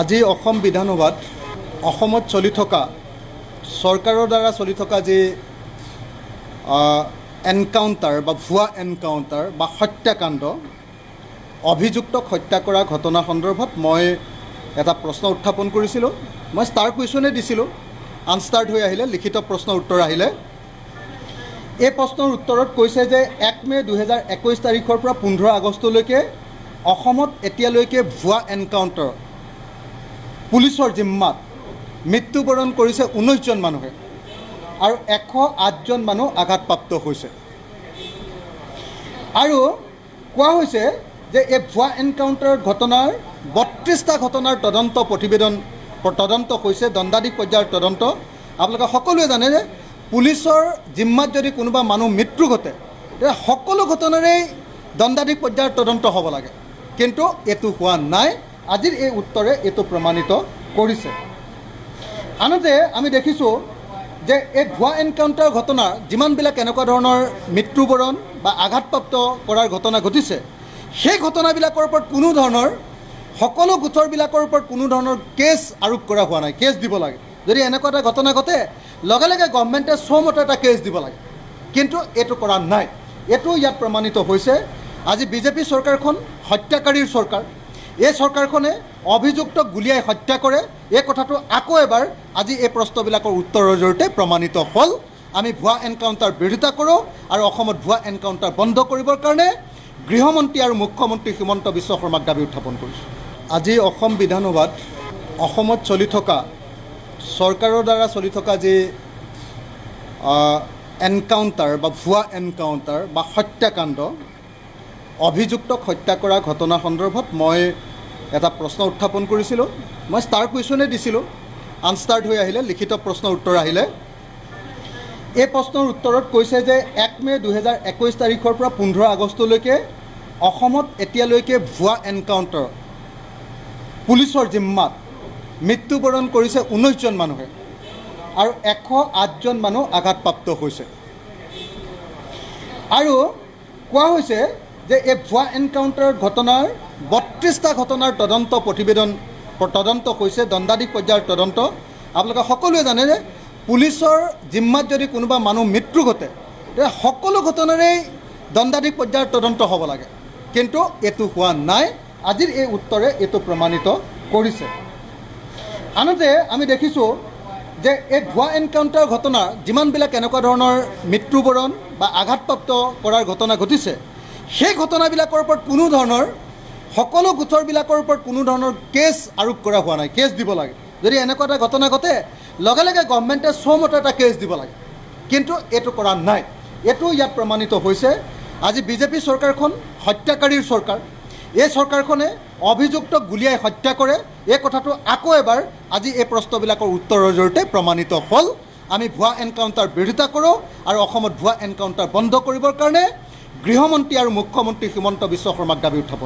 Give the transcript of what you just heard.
আজি অসম বিধানসভাত অসমত চলি থকা চৰকাৰৰ দ্বাৰা চলি থকা যে এনকাউণ্টাৰ বা ভুৱা এনকাউণ্টাৰ বা হত্যাকাণ্ড অভিযুক্তক হত্যা কৰা ঘটনা সন্দৰ্ভত মই এটা প্ৰশ্ন উত্থাপন কৰিছিলোঁ। মই ষ্টাৰ কুৱেশ্যনে দিছিলোঁ, আনষ্টাৰ্ড হৈ আহিলে, লিখিত প্ৰশ্ন উত্তৰ আহিলে। এই প্ৰশ্নৰ উত্তৰত কৈছে যে 1 মে 2021 তাৰিখৰ পৰা 15 আগষ্টলৈকে অসমত এতিয়ালৈকে ভুৱা এনকাউণ্টাৰ পুলিচৰ জিম্মাত মৃত্যুবৰণ কৰিছে 19জন মানুহে আৰু 108জন মানুহ আঘাতপ্ৰাপ্ত হৈছে। আৰু কোৱা হৈছে যে এই ভুৱা এনকাউণ্টাৰ ঘটনাৰ 32টা ঘটনাৰ তদন্ত হৈছে, দণ্ডাধীশ পৰ্যায়ৰ তদন্ত। আপোনালোকে সকলোৱে জানে যে পুলিচৰ জিম্মাত যদি কোনোবা মানুহ মৃত্যু ঘটে তেতিয়া সকলো ঘটনাৰেই দণ্ডাধীশ পৰ্যায়ৰ তদন্ত হ'ব লাগে, কিন্তু এইটো হোৱা নাই। আজিৰ এই উত্তৰে এইটো প্ৰমাণিত কৰিছে। আনহাতে আমি দেখিছোঁ যে এই ভুৱা এনকাউণ্টাৰ ঘটনা যিমানবিলাক এনেকুৱা ধৰণৰ মৃত্যুবৰণ বা আঘাতপ্ৰাপ্ত কৰাৰ ঘটনা ঘটিছে, সেই ঘটনাবিলাকৰ ওপৰত কোনো ধৰণৰ সকলো গোচৰবিলাকৰ ওপৰত কোনো ধৰণৰ কেছ আৰোপ কৰা হোৱা নাই। কেছ দিব লাগে। যদি এনেকুৱা এটা ঘটনা ঘটে লগে লগে গভৰ্ণমেণ্টে চমতে এটা কেছ দিব লাগে, কিন্তু এইটো কৰা নাই। এইটো ইয়াত প্ৰমাণিত হৈছে। আজি বিজেপি চৰকাৰখন হত্যাকাৰীৰ চৰকাৰ। এই চৰকাৰখনে অভিযুক্তক গুলীয়াই হত্যা কৰে। এই কথাটো আকৌ এবাৰ আজি এই প্ৰশ্নবিলাকৰ উত্তৰৰ জৰিয়তে প্ৰমাণিত হ'ল। আমি ভুৱা এনকাউণ্টাৰ বিৰোধিতা কৰোঁ আৰু অসমত ভুৱা এনকাউণ্টাৰ বন্ধ কৰিবৰ কাৰণে গৃহমন্ত্ৰী আৰু মুখ্যমন্ত্ৰী হিমন্ত বিশ্ব শৰ্মাক দাবী উত্থাপন কৰিছোঁ। আজি অসম বিধানসভাত অসমত চলি থকা চৰকাৰৰ দ্বাৰা চলি থকা যে এনকাউণ্টাৰ বা ভুৱা এনকাউণ্টাৰ বা হত্যাকাণ্ড অভিযুক্তক হত্যা কৰা ঘটনা সন্দৰ্ভত মই এটা প্ৰশ্ন উত্থাপন কৰিছিলোঁ। মই ষ্টাৰ কুৱেশ্যনে দিছিলোঁ, আনষ্টাৰ্ড হৈ আহিলে, লিখিত প্ৰশ্ন উত্তৰ আহিলে। এই প্ৰশ্নৰ উত্তৰত কৈছে যে 1 মে 2021 তাৰিখৰ পৰা 15 আগষ্টলৈকে অসমত এতিয়ালৈকে ভুৱা এনকাউণ্টাৰ পুলিচৰ জিম্মাত মৃত্যুবৰণ কৰিছে 19জন মানুহে আৰু 108জন মানুহ আঘাতপ্ৰাপ্ত হৈছে। আৰু কোৱা হৈছে যে এই ভুৱা এনকাউণ্টাৰ ঘটনাৰ 32টা ঘটনাৰ তদন্ত হৈছে, দণ্ডাধীশ পৰ্যায়ৰ তদন্ত। আপোনালোকে সকলোৱে জানে যে পুলিচৰ জিম্মাত যদি কোনোবা মানুহ মৃত্যু ঘটে তেতিয়া সকলো ঘটনাৰেই দণ্ডাধীশ পৰ্যায়ৰ তদন্ত হ'ব লাগে, কিন্তু এইটো হোৱা নাই। আজিৰ এই উত্তৰে এইটো প্ৰমাণিত কৰিছে। আনহাতে আমি দেখিছোঁ যে এই ভুৱা এনকাউণ্টাৰ ঘটনা যিমানবিলাক এনেকুৱা ধৰণৰ মৃত্যুবৰণ বা আঘাতপ্ৰাপ্ত কৰাৰ ঘটনা ঘটিছে, সেই ঘটনাবিলাকৰ ওপৰত কোনো ধৰণৰ সকলো গোচৰবিলাকৰ ওপৰত কোনো ধৰণৰ কেছ আৰোপ কৰা হোৱা নাই। কেছ দিব লাগে। যদি এনেকুৱা এটা ঘটনা ঘটে লগে লগে গভৰ্ণমেণ্টে চমতে এটা কেছ দিব লাগে, কিন্তু এইটো কৰা নাই। এইটো ইয়াত প্ৰমাণিত হৈছে। আজি বিজেপি চৰকাৰখন হত্যাকাৰীৰ চৰকাৰ। এই চৰকাৰখনে অভিযুক্তক গুলীয়াই হত্যা কৰে। এই কথাটো আকৌ এবাৰ আজি এই প্ৰশ্নবিলাকৰ উত্তৰৰ জৰিয়তে প্ৰমাণিত হ'ল। আমি ভুৱা এনকাউণ্টাৰ বিৰোধিতা কৰোঁ আৰু অসমত ভুৱা এনকাউণ্টাৰ বন্ধ কৰিবৰ কাৰণে গৃহমন্ত্ৰী আৰু মুখ্যমন্ত্ৰী হিমন্ত বিশ্ব শৰ্মাক দাবী উত্থাপন